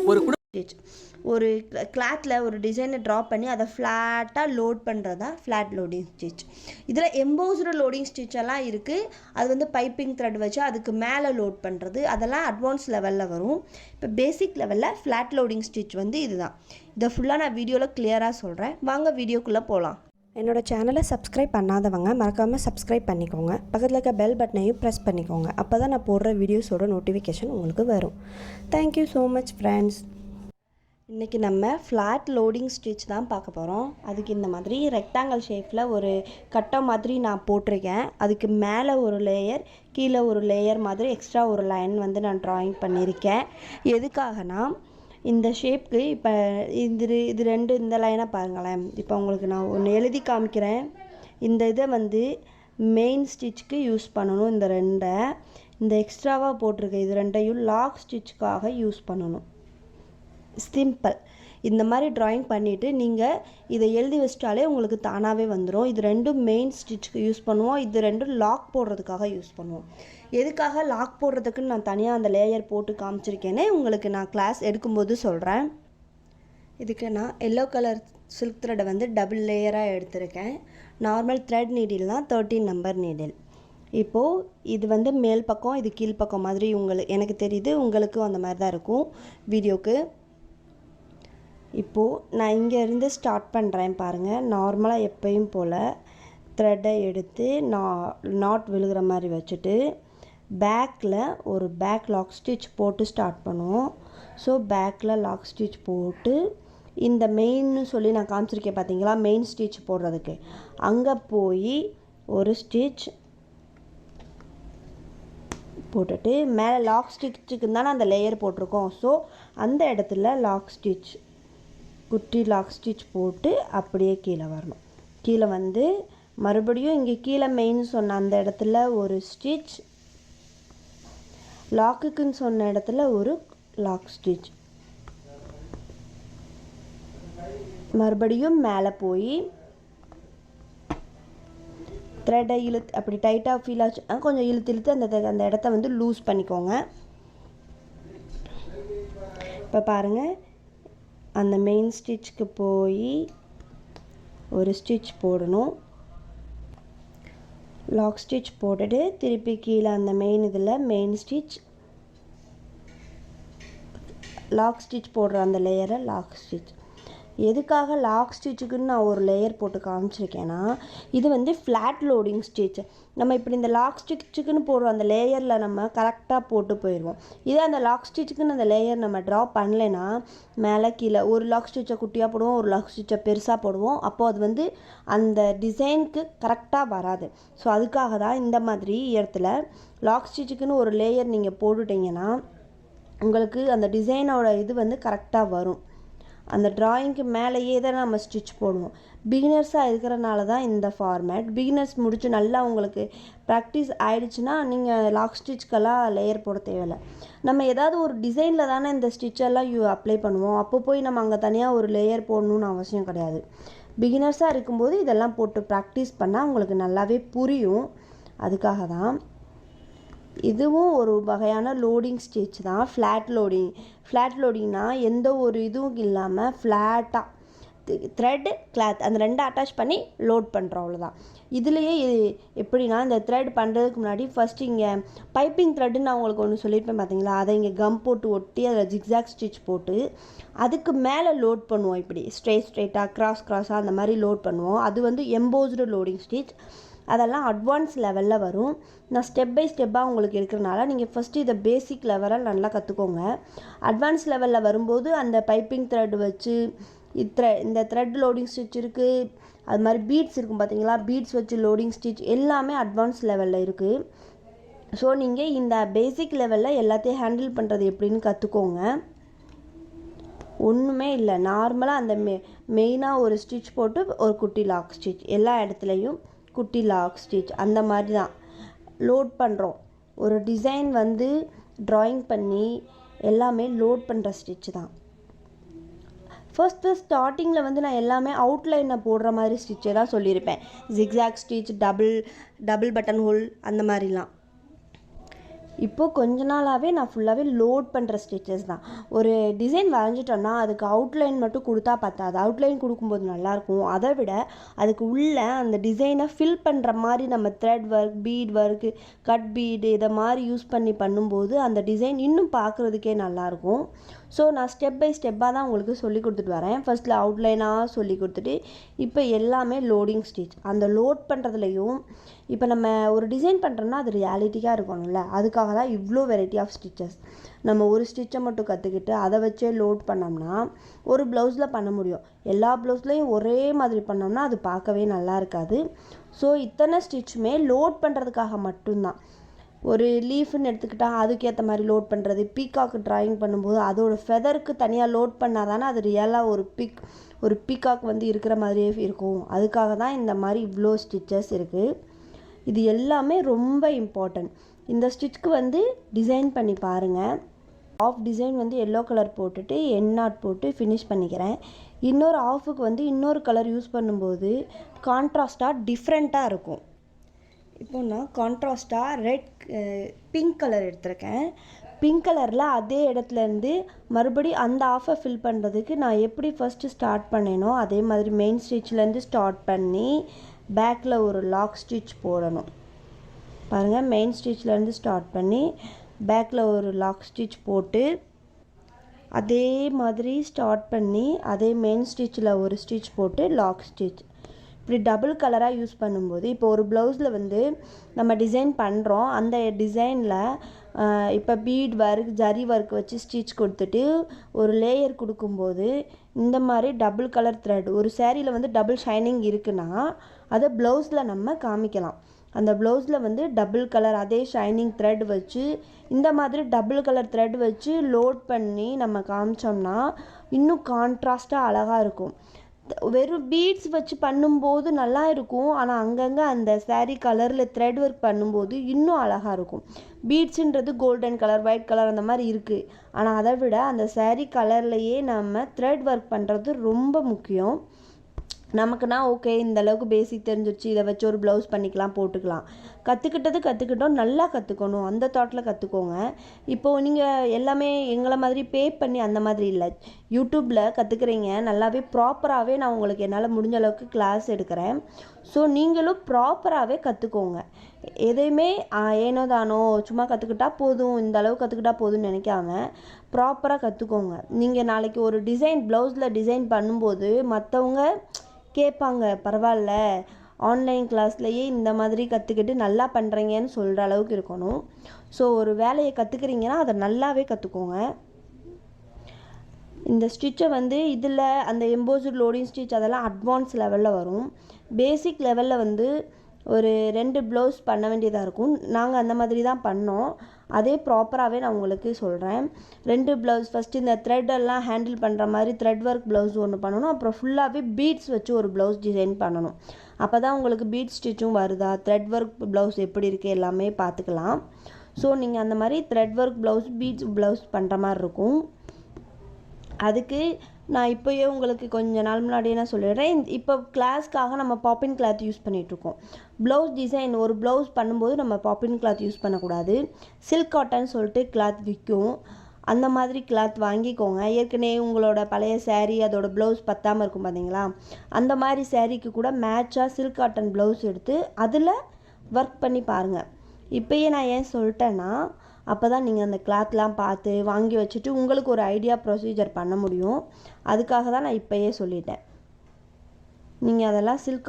Stitch ஒரு கிளாத்தில் ஒரு டிசைனை ட்ரா பண்ணி அதை ஃப்ளாட்டாக லோட் பண்ணுறது தான் ஃப்ளாட் லோடிங் ஸ்டிச். இதில் எம்போஸ்டு லோடிங் ஸ்டிச்செல்லாம் இருக்குது. அது வந்து பைப்பிங் த்ரெட் வச்சு அதுக்கு மேலே லோட் பண்ணுறது, அதெல்லாம் அட்வான்ஸ் லெவலில் வரும். இப்போ பேசிக் லெவலில் ஃப்ளாட் லோடிங் ஸ்டிச் வந்து இதுதான். இதை ஃபுல்லாக நான் வீடியோவில் கிளியராக சொல்கிறேன். வாங்க வீடியோக்குள்ளே போகலாம். என்னோடய சேனலை சப்ஸ்கிரைப் பண்ணாதவங்க மறக்காமல் சப்ஸ்கிரைப் பண்ணிக்கோங்க. பக்கத்தில் இருக்க பெல் பட்டனையும் ப்ரெஸ் பண்ணிக்கோங்க. அப்போ தான் நான் போடுற வீடியோஸோட நோட்டிஃபிகேஷன் உங்களுக்கு வரும். Thank you so much friends. இன்றைக்கி நம்ம ஃப்ளாட் லோடிங் ஸ்டிச் தான் பார்க்க போகிறோம். அதுக்கு இந்த மாதிரி ரெக்டாங்கிள் ஷேப்பில் ஒரு கட்டை மாதிரி நான் போட்டிருக்கேன். அதுக்கு மேலே ஒரு லேயர், கீழே ஒரு லேயர் மாதிரி எக்ஸ்ட்ரா ஒரு லைன் வந்து நான் ட்ராயிங் பண்ணியிருக்கேன். எதுக்காகனா இந்த ஷேப்புக்கு இப்போ இது ரெண்டு இந்த லைனாக பாருங்களேன். இப்போ உங்களுக்கு நான் ஒன்று எழுதி காமிக்கிறேன். இந்த இதை வந்து மெயின் ஸ்டிச்சுக்கு யூஸ் பண்ணணும். இந்த ரெண்டை இந்த எக்ஸ்ட்ராவாக போட்டிருக்கேன் இது ரெண்டையும் லாக் ஸ்டிச்சுக்காக யூஸ் பண்ணணும். சிம்பிள். இந்த மாதிரி ட்ராயிங் பண்ணிவிட்டு நீங்கள் இதை எழுதி வச்சிட்டாலே உங்களுக்கு தானாகவே வந்துடும். இது ரெண்டும் மெயின் ஸ்டிச்சுக்கு யூஸ் பண்ணுவோம். இது ரெண்டும் லாக் போடுறதுக்காக யூஸ் பண்ணுவோம். எதுக்காக லாக் போடுறதுக்குன்னு நான் தனியாக அந்த லேயர் போட்டு காமிச்சிருக்கேனே உங்களுக்கு நான் கிளாஸ் எடுக்கும்போது சொல்கிறேன். இதுக்கு நான் எல்லோ கலர் சில்க் த்ரெட்டை வந்து டபுள் லேயராக எடுத்திருக்கேன். நார்மல் த்ரெட் நீடில் தான் 13 நம்பர் நீடில். இப்போது இது வந்து மேல் பக்கம், இது கீழ் பக்கம் மாதிரி எனக்கு தெரியுது. உங்களுக்கும் அந்த மாதிரி தான் இருக்கும் வீடியோக்கு. இப்போது நான் இங்கேருந்து ஸ்டார்ட் பண்ணுறேன் பாருங்கள். நார்மலாக எப்பயும் போல் த்ரெட்டை எடுத்து நாட் விழுகிற மாதிரி வச்சுட்டு பேக்கில் ஒரு பேக் லாக் ஸ்டிச் போட்டு ஸ்டார்ட் பண்ணுவோம். ஸோ பேக்கில் லாக் ஸ்டிச் போட்டு இந்த மெயின்னு சொல்லி நான் காமிச்சிருக்கேன் பார்த்தீங்களா, மெயின் ஸ்டிச் போடுறதுக்கு அங்கே போய் ஒரு ஸ்டிச் போட்டுட்டு மேலே லாக் ஸ்டிச்சுக்கு தானே அந்த லேயர் போட்டிருக்கோம். ஸோ அந்த இடத்துல லாக் ஸ்டிச், குட்டி லாக் ஸ்டிச் போட்டு அப்படியே கீழே வரணும். கீழே வந்து மறுபடியும் இங்கே கீழே மெயின் சொன்ன அந்த இடத்துல ஒரு ஸ்டிச், லாக்குக்குன்னு சொன்ன இடத்துல ஒரு லாக் ஸ்டிச், மறுபடியும் மேலே போய் த்ரெட்டை அப்படி டைட்டாக ஃபீல் ஆச்சு கொஞ்சம் இழுத்து அந்த இடத்த வந்து லூஸ் பண்ணிக்கோங்க. இப்போ பாருங்கள், அந்த மெயின் ஸ்டிச்சுக்கு போய் ஒரு ஸ்டிச் போடணும். லாக் ஸ்டிச் போட்டுட்டு திருப்பி கீழே அந்த மெயின் இதில் மெயின் ஸ்டிச், லாக் ஸ்டிச் போடுற அந்த லேயரை லாக் ஸ்டிச். எதுக்காக லாக் ஸ்டிச்சுக்குன்னு நான் ஒரு லேயர் போட்டு காமிச்சிருக்கேன்னா, இது வந்து ஃப்ளாட் லோடிங் ஸ்டிச். நம்ம இப்படி இந்த லாக் ஸ்டிச்சுக்குன்னு போடுற அந்த லேயரில் நம்ம கரெக்டாக போட்டு போயிடுவோம். இதே அந்த லாக் ஸ்டிச்சுக்குன்னு அந்த லேயர் நம்ம ட்ரா பண்ணலைன்னா மேலே கீழே ஒரு லாக் ஸ்டிச்சை குட்டியாக போடுவோம், ஒரு லாக் ஸ்டிச்சை பெருசாக போடுவோம். அப்போது அது வந்து அந்த டிசைனுக்கு கரெக்டாக வராது. ஸோ அதுக்காக தான் இந்த மாதிரி இடத்துல லாக் ஸ்டிச்சுக்குன்னு ஒரு லேயர் நீங்கள் போட்டுட்டிங்கன்னா உங்களுக்கு அந்த டிசைனோட இது வந்து கரெக்டாக வரும். அந்த ட்ராயிங்க்கு மேலேயே தான் நம்ம ஸ்டிச் போடுவோம். பிகினர்ஸாக இருக்கிறனால தான் இந்த ஃபார்மேட். பிகினர்ஸ் முடித்து நல்லா உங்களுக்கு ப்ராக்டிஸ் ஆகிடுச்சுன்னா நீங்கள் லாக் ஸ்டிச்சுக்கெல்லாம் லேயர் போட தேவையில்லை. நம்ம ஏதாவது ஒரு டிசைனில் தானே இந்த ஸ்டிச்செல்லாம் அப்ளை பண்ணுவோம். அப்போ போய் நம்ம அங்கே தனியாக ஒரு லேயர் போடணுன்னு அவசியம் கிடையாது. பிகினர்ஸாக இருக்கும்போது இதெல்லாம் போட்டு ப்ராக்டிஸ் பண்ணால் உங்களுக்கு நல்லாவே புரியும். அதுக்காக தான் இதுவும் ஒரு வகையான லோடிங் ஸ்டிச் தான். Flat loading. ஃப்ளாட் லோடிங்னால் எந்த ஒரு இதுவும் இல்லாமல் ஃப்ளாட்டாக த்ரெட் கிளாத் அந்த ரெண்டை அட்டாச் பண்ணி லோட் பண்ணுறோம், அவ்வளோதான். இதுலேயே எப்படின்னா இந்த த்ரெட் பண்ணுறதுக்கு முன்னாடி ஃபஸ்ட்டு இங்கே பைப்பிங் த்ரெட்டுன்னு நான் உங்களுக்கு ஒன்று சொல்லியிருப்பேன் பார்த்தீங்களா, அதை இங்கே கம் போட்டு ஒட்டி அதில் ஜிக்ஸாக் ஸ்டிச் போட்டு அதுக்கு மேலே லோட் பண்ணுவோம். இப்படி ஸ்ட்ரெயிட்டாக கிராஸாக அந்த மாதிரி லோட் பண்ணுவோம். அது வந்து எம்போஸ்டு லோடிங் ஸ்டிச். அதெல்லாம் அட்வான்ஸ் லெவலில் வரும். நான் ஸ்டெப் பை ஸ்டெப்பாக உங்களுக்கு இருக்கிறனால நீங்கள் ஃபஸ்ட்டு இதை பேசிக் லெவலில் நல்லா கற்றுக்கோங்க. அட்வான்ஸ் லெவலில் வரும்போது அந்த பைப்பிங் த்ரெட் வச்சு இந்த த்ரெட் லோடிங் ஸ்டிச் இருக்குது. அது மாதிரி பீட்ஸ் இருக்கும் பார்த்தீங்களா, பீட்ஸ் வச்சு லோடிங் ஸ்டிச் எல்லாமே அட்வான்ஸ் லெவலில் இருக்குது. ஸோ நீங்கள் இந்த பேசிக் லெவலில் எல்லாத்தையும் ஹேண்டில் பண்ணுறது எப்படின்னு கற்றுக்கோங்க. ஒன்றுமே இல்லை, நார்மலாக அந்த மெயினாக ஒரு ஸ்டிச் போட்டு ஒரு குட்டி லாக் ஸ்டிச், எல்லா இடத்துலையும் குட்டி லாக் ஸ்டிச் அந்த மாதிரி தான் லோட் பண்ணுறோம். ஒரு டிசைன் வந்து ட்ராயிங் பண்ணி எல்லாமே லோட் பண்ணுற ஸ்டிச் தான். ஃபஸ்ட்டு ஸ்டார்டிங்கில் வந்து நான் எல்லாமே அவுட்லைனை போடுற மாதிரி ஸ்டிச்சே தான் சொல்லியிருப்பேன். Zigzag stitch, double button whole அந்த மாதிரிலாம். இப்போது கொஞ்ச நாளாகவே நான் ஃபுல்லாகவே லோட் பண்ணுற ஸ்டிச்சஸ் தான். ஒரு டிசைன் வரைஞ்சிட்டோம்னா அதுக்கு அவுட்லைன் மட்டும் கொடுத்தா பத்தாது. அவுட்லைன் கொடுக்கும்போது நல்லாயிருக்கும். அதை விட அதுக்கு உள்ள அந்த டிசைனை ஃபில் பண்ணுற மாதிரி நம்ம thread work, bead work, cut bead இதை மாதிரி யூஸ் பண்ணி பண்ணும்போது அந்த டிசைன் இன்னும் பார்க்குறதுக்கே நல்லாயிருக்கும். ஸோ நான் ஸ்டெப் பை ஸ்டெப்பாக தான் உங்களுக்கு சொல்லி கொடுத்துட்டு வரேன். ஃபர்ஸ்ட்டில் அவுட்லைனாக சொல்லி கொடுத்துட்டு இப்போ எல்லாமே லோடிங் ஸ்டிச். அந்த லோட் பண்ணுறதுலையும் இப்போ நம்ம ஒரு டிசைன் பண்ணுறோம்னா அது ரியாலிட்டிக்காக இருக்கணும்ல, அதுக்காக தான் இவ்வளோ வெரைட்டி ஆஃப் ஸ்டிச்சஸ். நம்ம ஒரு ஸ்டிச்சை மட்டும் கற்றுக்கிட்டு அதை வச்சே லோட் பண்ணோம்னா ஒரு ப்ளவுஸில் பண்ண முடியும். எல்லா ப்ளவுஸ்லேயும் ஒரே மாதிரி பண்ணோம்னா அது பார்க்கவே நல்லா இருக்காது. ஸோ இத்தனை ஸ்டிச்சுமே லோட் பண்ணுறதுக்காக மட்டும்தான். ஒரு லீஃப்னு எடுத்துக்கிட்டால் அதுக்கேற்ற மாதிரி லோட் பண்ணுறது, பீகாக்கு ட்ராயிங் பண்ணும்போது அதோட ஃபெதருக்கு தனியாக லோட் பண்ணால் தானே அது ரியலாக ஒரு பீகாக் வந்து இருக்கிற மாதிரியே இருக்கும். அதுக்காக தான் இந்த மாதிரி இவ்வளோ ஸ்டிச்சஸ் இருக்குது. இது எல்லாமே ரொம்ப இம்பார்ட்டன்ட். இந்த ஸ்டிச்சுக்கு வந்து டிசைன் பண்ணி பாருங்கள். ஆஃப் டிசைன் வந்து எல்லோ கலர் போட்டுட்டு என் நாட் போட்டு ஃபினிஷ் பண்ணிக்கிறேன். இன்னொரு ஆஃபுக்கு வந்து இன்னொரு கலர் யூஸ் பண்ணும்போது கான்ட்ராஸ்டாக டிஃப்ரெண்ட்டாக இருக்கும். இப்போ நான் கான்ட்ராஸ்டாக பிங்க் கலர் எடுத்திருக்கேன். பிங்க் கலரில் அதே இடத்துலேருந்து மறுபடி அந்த ஆஃபை ஃபில் பண்ணுறதுக்கு நான் எப்படி ஃபஸ்ட்டு ஸ்டார்ட் பண்ணேனோ அதே மாதிரி மெயின் ஸ்டிச்லேருந்து ஸ்டார்ட் பண்ணி பேக்கில் ஒரு லாக் ஸ்டிச் போடணும். பாருங்கள், மெயின் ஸ்டிச்லேருந்து ஸ்டார்ட் பண்ணி பேக்கில் ஒரு லாக் ஸ்டிச் போட்டு அதே மாதிரி ஸ்டார்ட் பண்ணி அதே மெயின் ஸ்டிச்சில் ஒரு ஸ்டிச் போட்டு லாக் ஸ்டிச். இப்படி டபுள் கலராக யூஸ் பண்ணும்போது இப்போ ஒரு ப்ளவுஸில் வந்து நம்ம டிசைன் பண்ணுறோம். அந்த டிசைனில் இப்போ பீட் ஒர்க், ஜரி ஒர்க் வச்சு ஸ்டிச் கொடுத்துட்டு ஒரு லேயர் கொடுக்கும்போது இந்த மாதிரி டபுள் கலர் த்ரெட், ஒரு சேரீயில் வந்து டபுள் ஷைனிங் இருக்குன்னா அதை ப்ளவுஸில் நம்ம காமிக்கலாம். அந்த ப்ளவுஸில் வந்து டபுள் கலர் அதே ஷைனிங் த்ரெட் வச்சு இந்த மாதிரி டபுள் கலர் த்ரெட் வச்சு லோட் பண்ணி நம்ம காமிச்சோம்னா இன்னும் கான்ட்ராஸ்ட்டாக அழகாக இருக்கும். வெறும் பீட்ஸ் வச்சு பண்ணும்போது நல்லா இருக்கும், ஆனால் அங்கங்கே அந்த சாரீ கலரில் த்ரெட் ஒர்க் பண்ணும்போது இன்னும் அழகாக இருக்கும். பீட்ஸுன்றது கோல்டன் கலர், ஒயிட் கலர் அந்த மாதிரி இருக்குது. ஆனால் அதை விட அந்த சாரீ கலர்லையே நம்ம த்ரெட் ஒர்க் பண்ணுறது ரொம்ப முக்கியம். நமக்குன்னா ஓகே இந்த அளவுக்கு பேசிக் தெரிஞ்சிருச்சு, இதை வச்சு ஒரு ப்ளவுஸ் பண்ணிக்கலாம், போட்டுக்கலாம். கற்றுக்கிட்டோம், நல்லா கற்றுக்கணும், அந்த தாட்டில் கற்றுக்கோங்க. இப்போது நீங்கள் எல்லாமே எங்களை மாதிரி பே பண்ணி அந்த மாதிரி இல்லை, யூடியூப்பில் கற்றுக்குறீங்க. நல்லாவே ப்ராப்பராகவே நான் உங்களுக்கு என்னால் முடிஞ்ச அளவுக்கு கிளாஸ் எடுக்கிறேன். ஸோ நீங்களும் ப்ராப்பராகவே கற்றுக்கோங்க. எதையுமே ஏனோ தானோ சும்மா கற்றுக்கிட்டா போதும், இந்த அளவு கற்றுக்கிட்டா போதும்னு நினைக்காம ப்ராப்பராக கற்றுக்கோங்க. நீங்கள் நாளைக்கு ஒரு டிசைன் ப்ளவுஸில் டிசைன் பண்ணும்போது மற்றவங்க கேட்பாங்க, பரவாயில்ல ஆன்லைன் கிளாஸ்லையே இந்த மாதிரி கற்றுக்கிட்டு நல்லா பண்ணுறீங்கன்னு சொல்கிற அளவுக்கு இருக்கணும். ஸோ ஒரு வேலையை கற்றுக்குறீங்கன்னா அதை நல்லாவே கற்றுக்கோங்க. இந்த ஸ்டிச்சை வந்து இதில் அந்த எம்போஸ்டு லோடிங் ஸ்டிச் அதெல்லாம் அட்வான்ஸ் லெவலில் வரும். பேசிக் லெவலில் வந்து ஒரு 2 ப்ளவுஸ் பண்ண வேண்டியதாக இருக்கும். நாங்கள் அந்த மாதிரி தான் பண்ணோம். அதே ப்ராப்பராகவே நான் உங்களுக்கு சொல்கிறேன். 2 ப்ளவுஸ் ஃபஸ்ட்டு இந்த த்ரெட்டெல்லாம் ஹேண்டில் பண்ணுற மாதிரி த்ரெட் ஒர்க் ப்ளவுஸ் ஒன்று பண்ணணும். அப்புறம் ஃபுல்லாகவே பீட்ஸ் வச்சு ஒரு ப்ளவுஸ் டிசைன் பண்ணணும். அப்போ தான் உங்களுக்கு பீட் ஸ்டிச்சும் வருதா, த்ரெட் ஒர்க் ப்ளவுஸ் எப்படி இருக்குது எல்லாமே பார்த்துக்கலாம். ஸோ நீங்கள் அந்த மாதிரி thread work blouse, beads blouse பண்ணுற மாதிரி இருக்கும். அதுக்கு நான் இப்போயே உங்களுக்கு கொஞ்ச நாள் முன்னாடியே நான் சொல்லிடுறேன். இப்போ கிளாஸ்க்காக நம்ம பாப்பின் கிளாத் யூஸ் பண்ணிகிட்ருக்கோம். ப்ளவுஸ் டிசைன் ஒரு ப்ளவுஸ் பண்ணும்போது நம்ம பாப்பின் கிளாத் யூஸ் பண்ணக்கூடாது. சில்க் காட்டன் சொல்லிட்டு கிளாத் விற்கும். அந்த மாதிரி கிளாத் வாங்கிக்கோங்க. ஏற்கனவே உங்களோட பழைய சேரீ அதோட ப்ளவுஸ் பத்தாமல் இருக்கும் பார்த்தீங்களா, அந்த மாதிரி சேரீக்கு கூட மேட்சாக சில்க் காட்டன் ப்ளவுஸ் எடுத்து அதில் ஒர்க் பண்ணி பாருங்கள். இப்போயே நான் ஏன் சொல்லிட்டேன்னா அப்போ தான் நீங்கள் அந்த கிளாத்லாம் பார்த்து வாங்கி வச்சுட்டு உங்களுக்கு ஒரு ஐடியா ப்ரொசீஜர் பண்ண முடியும். அதுக்காக தான் நான் இப்போயே சொல்லிட்டேன். நீங்கள் அதெல்லாம் சில்க்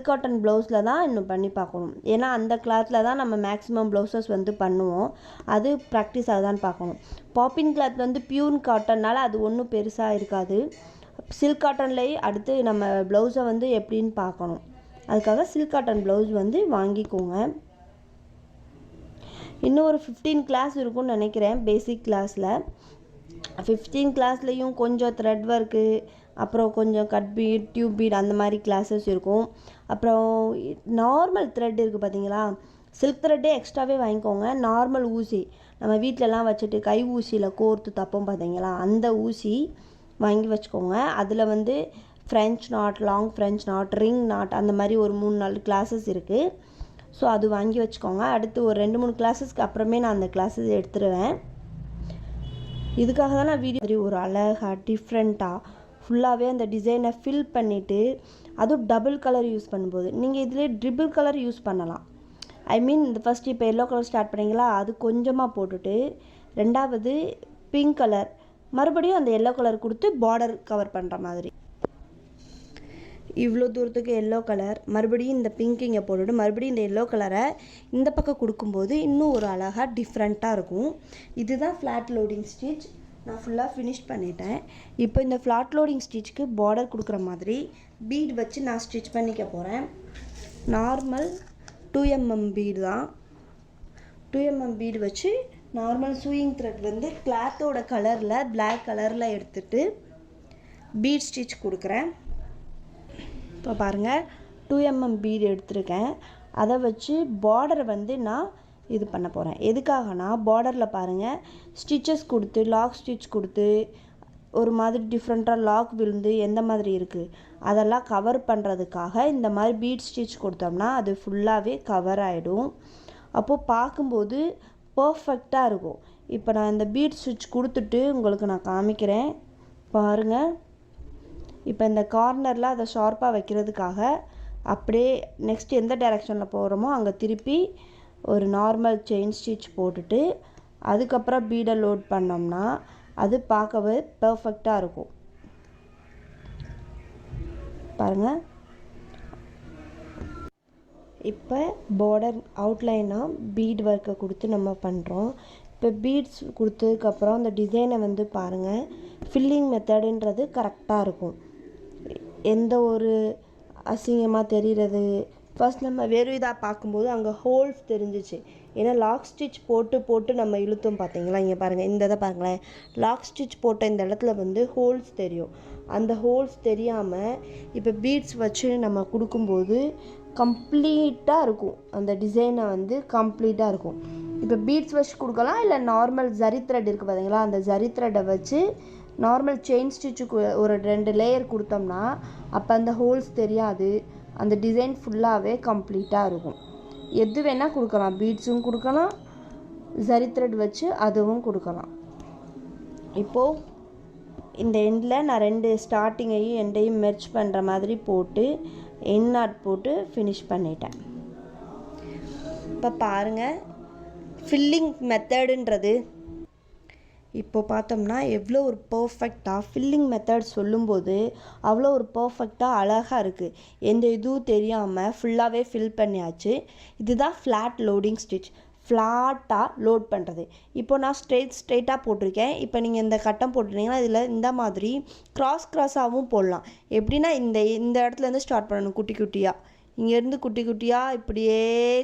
காட்டன் ப்ளவுஸில் தான் இன்னும் பண்ணி பார்க்கணும். ஏன்னா அந்த கிளாத்தில் தான் நம்ம மேக்ஸிமம் ப்ளவுசஸ் வந்து பண்ணுவோம். அது ப்ராக்டிஸ் ஆகுதான்னு பார்க்கணும். பாப்பின் கிளாத் வந்து பியூர் காட்டன்னால் அது ஒன்றும் பெருசாக இருக்காது. சில்க் காட்டன்லேயே அடுத்து நம்ம ப்ளவுஸை வந்து எப்படின்னு பார்க்கணும். அதுக்காக சில்க் காட்டன் ப்ளவுஸ் வந்து வாங்கிக்கோங்க. இன்னும் ஒரு 15 கிளாஸ் இருக்கும்னு நினைக்கிறேன் பேசிக் கிளாஸில். 15 கிளாஸ்லேயும் கொஞ்சம் த்ரெட் ஒர்க்கு, அப்புறம் கொஞ்சம் கட் பீட், டியூப் பீட் அந்த மாதிரி கிளாஸஸ் இருக்கும். அப்புறம் நார்மல் த்ரெட் இருக்குது பார்த்தீங்களா, சில்க் த்ரெட்டே எக்ஸ்ட்ராவே வாங்கிக்கோங்க. நார்மல் ஊசி நம்ம வீட்டிலலாம் வச்சுட்டு கை ஊசியில் கோர்த்து தப்போம் பார்த்தீங்களா, அந்த ஊசி வாங்கி வச்சுக்கோங்க. அதில் வந்து French not, long French not, ring not அந்த மாதிரி ஒரு 3-4 கிளாஸஸ் இருக்குது. ஸோ அது வாங்கி வச்சுக்கோங்க. அடுத்து ஒரு 2-3 கிளாஸஸ்க்கு அப்புறமே நான் அந்த கிளாஸஸ் எடுத்துருவேன். இதுக்காக தான் நான் வீடியோ ஒரு அழகாக டிஃப்ரெண்ட்டாக ஃபுல்லாகவே அந்த டிசைனை ஃபில் பண்ணிவிட்டு, அதுவும் டபுள் கலர் யூஸ் பண்ணும்போது நீங்கள் இதிலே ட்ரிபிள் கலர் யூஸ் பண்ணலாம். ஐ மீன் இந்த ஃபஸ்ட்டு இப்போ எல்லோ கலர் ஸ்டார்ட் பண்ணிங்களா, அது கொஞ்சமாக போட்டுட்டு ரெண்டாவது பிங்க் கலர் மறுபடியும் அந்த எல்லோ கலர் கொடுத்து பார்டர் கவர் பண்ணுற மாதிரி. இவ்வளோ தூரத்துக்கு எல்லோ கலர் மறுபடியும் இந்த பிங்க் இங்கே போட்டுட்டு மறுபடியும் இந்த எல்லோ கலரை இந்த பக்கம் கொடுக்கும்போது இன்னும் ஒரு அழகாக டிஃப்ரெண்ட்டாக இருக்கும். இதுதான் ஃப்ளாட் லோடிங் ஸ்டிச். நான் ஃபுல்லாக ஃபினிஷ் பண்ணிட்டேன். இப்போ இந்த ஃப்ளாட் லோடிங் ஸ்டிச்சுக்கு பார்டர் கொடுக்குற மாதிரி பீட் வச்சு நான் ஸ்டிச் பண்ணிக்க போகிறேன். நார்மல் 2mm பீடு தான். 2mm பீடு வச்சு நார்மல் சூயிங் த்ரெட் வந்து கிளாத்தோட கலரில் பிளாக் கலரில் எடுத்துகிட்டு பீட் ஸ்டிச் கொடுக்குறேன். இப்போ பாருங்கள் 2mm பீடு எடுத்திருக்கேன். அதை வச்சு பார்டரை வந்து நான் இது பண்ண போகிறேன். எதுக்காகனா பார்டரில் பாருங்கள் ஸ்டிச்சஸ் கொடுத்து லாக் ஸ்டிச் கொடுத்து ஒரு மாதிரி டிஃப்ரெண்ட்டாக லாக் விழுந்து எந்த மாதிரி இருக்குது அதெல்லாம் கவர் பண்ணுறதுக்காக இந்த மாதிரி பீட் ஸ்டிச் கொடுத்தோம்னா அது ஃபுல்லாகவே கவர் ஆகிடும். அப்போது பார்க்கும்போது பர்ஃபெக்டாக இருக்கும். இப்போ நான் இந்த பீட் ஸ்டிச் கொடுத்துட்டு உங்களுக்கு நான் காமிக்கிறேன் பாருங்கள். இப்போ இந்த கார்னரில் அதை ஷார்ப்பாக வைக்கிறதுக்காக அப்படியே நெக்ஸ்ட் எந்த டைரெக்ஷனில் போகிறோமோ அங்கே திருப்பி ஒரு நார்மல் செயின் ஸ்டிச் போட்டுட்டு அதுக்கப்புறம் பீடை லோட் பண்ணோம்னா அது பார்க்கவே பர்ஃபெக்டாக இருக்கும். பாருங்கள் இப்போ பார்டர் அவுட்லைனாக பீட் ஒர்க்கை கொடுத்து நம்ம பண்ணுறோம். இப்போ பீட்ஸ் கொடுத்ததுக்கப்புறம் அந்த டிசைனை வந்து பாருங்கள் ஃபில்லிங் மெத்தடுன்றது கரெக்டாக இருக்கும். எந்த ஒரு அசிங்கமாக தெரிகிறது ஃபர்ஸ்ட் நம்ம வெறும் இதாக பார்க்கும்போது அங்கே ஹோல்ஸ் தெரிஞ்சிச்சு. ஏன்னா லாக் ஸ்டிச் போட்டு நம்ம இழுத்தோம் பார்த்தீங்களா. இங்கே பாருங்கள் இந்த இதை பாருங்களேன் லாக் ஸ்டிச் போட்ட இந்த இடத்துல வந்து ஹோல்ஸ் தெரியும். அந்த ஹோல்ஸ் தெரியாமல் இப்போ பீட்ஸ் வச்சு நம்ம கொடுக்கும்போது கம்ப்ளீட்டாக இருக்கும். அந்த டிசைனை வந்து கம்ப்ளீட்டாக இருக்கும். இப்போ பீட்ஸ் வச்சு கொடுக்கலாம், இல்லை நார்மல் ஜரி த்ரெட் இருக்குது பார்த்தீங்களா, அந்த ஜரி த்ரெட்டை வச்சு நார்மல் செயின் ஸ்டிச்சுக்கு ஒரு 2 லேயர் கொடுத்தோம்னா அப்போ அந்த ஹோல்ஸ் தெரியாது. அந்த டிசைன் ஃபுல்லாகவே கம்ப்ளீட்டாக இருக்கும். எது வேணால் கொடுக்கலாம், பீட்ஸும் கொடுக்கலாம், ஜரி த்ரெட் வச்சு அதுவும் கொடுக்கலாம். இப்போது இந்த எண்டில் நான் 2 ஸ்டார்டிங்கையும் எண்டையும் மெர்ச் பண்ணுற மாதிரி போட்டு எண்ட் நாட் போட்டு ஃபினிஷ் பண்ணிட்டேன். இப்போ பாருங்கள் ஃபில்லிங் மெத்தடுன்றது இப்போ பார்த்தோம்னா எவ்வளோ ஒரு பர்ஃபெக்டாக ஃபில்லிங் மெத்தட் சொல்லும்போது அவ்வளோ ஒரு பர்ஃபெக்டாக அழகாக இருக்குது. எந்த இதுவும் தெரியாமல் ஃபுல்லாகவே ஃபில் பண்ணியாச்சு. இதுதான் ஃப்ளாட் லோடிங் ஸ்டிச். ஃப்ளாட்டாக லோட் பண்ணுறது. இப்போ நான் ஸ்ட்ரெயிட்டாக போட்டிருக்கேன். இப்போ நீங்கள் இந்த கட்டம் போட்டிருந்தீங்கன்னா இதில் இந்த மாதிரி கிராஸாகவும் போடலாம். எப்படின்னா இந்த இடத்துலேருந்து ஸ்டார்ட் பண்ணணும் குட்டி குட்டியாக. இங்கேருந்து குட்டி குட்டியாக இப்படியே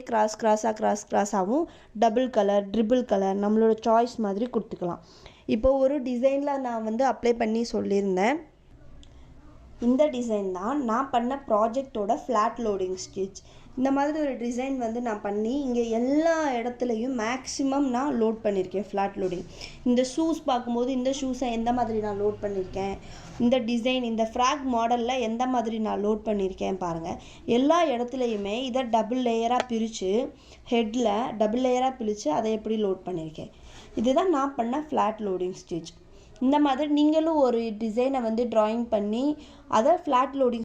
கிராஸாகவும் டபுள் கலர் ட்ரிபிள் கலர் நம்மளோட சாய்ஸ் மாதிரி கொடுத்துக்கலாம். இப்போ ஒரு டிசைனில் நான் வந்து அப்ளை பண்ணி சொல்லியிருந்தேன். இந்த டிசைன் தான் நான் பண்ண ப்ராஜெக்டோட ஃப்ளாட் லோடிங் ஸ்டிச். இந்த மாதிரி ஒரு டிசைன் வந்து நான் பண்ணி இங்கே எல்லா இடத்துலையும் மேக்ஸிமம் நான் லோட் பண்ணியிருக்கேன் ஃப்ளாட் லோடிங். இந்த ஷூஸ் பார்க்கும்போது இந்த ஷூஸை எந்த மாதிரி நான் லோட் பண்ணியிருக்கேன், இந்த டிசைன் இந்த ஃப்ராக் மாடலில் எந்த மாதிரி நான் லோட் பண்ணியிருக்கேன் பாருங்கள். எல்லா இடத்துலையுமே இதை டபுள் லேயராக பிரித்து ஹெட்டில் டபுள் லேயராக பிரித்து அதை எப்படி லோட் பண்ணியிருக்கேன். இதுதான் நான் பண்ண ஃப்ளாட் லோடிங் ஸ்டிச். இந்த மாதிரி நீங்களும் ஒரு டிசைனை வந்து ட்ராயிங் பண்ணி அதை ஃப்ளாட் லோடிங்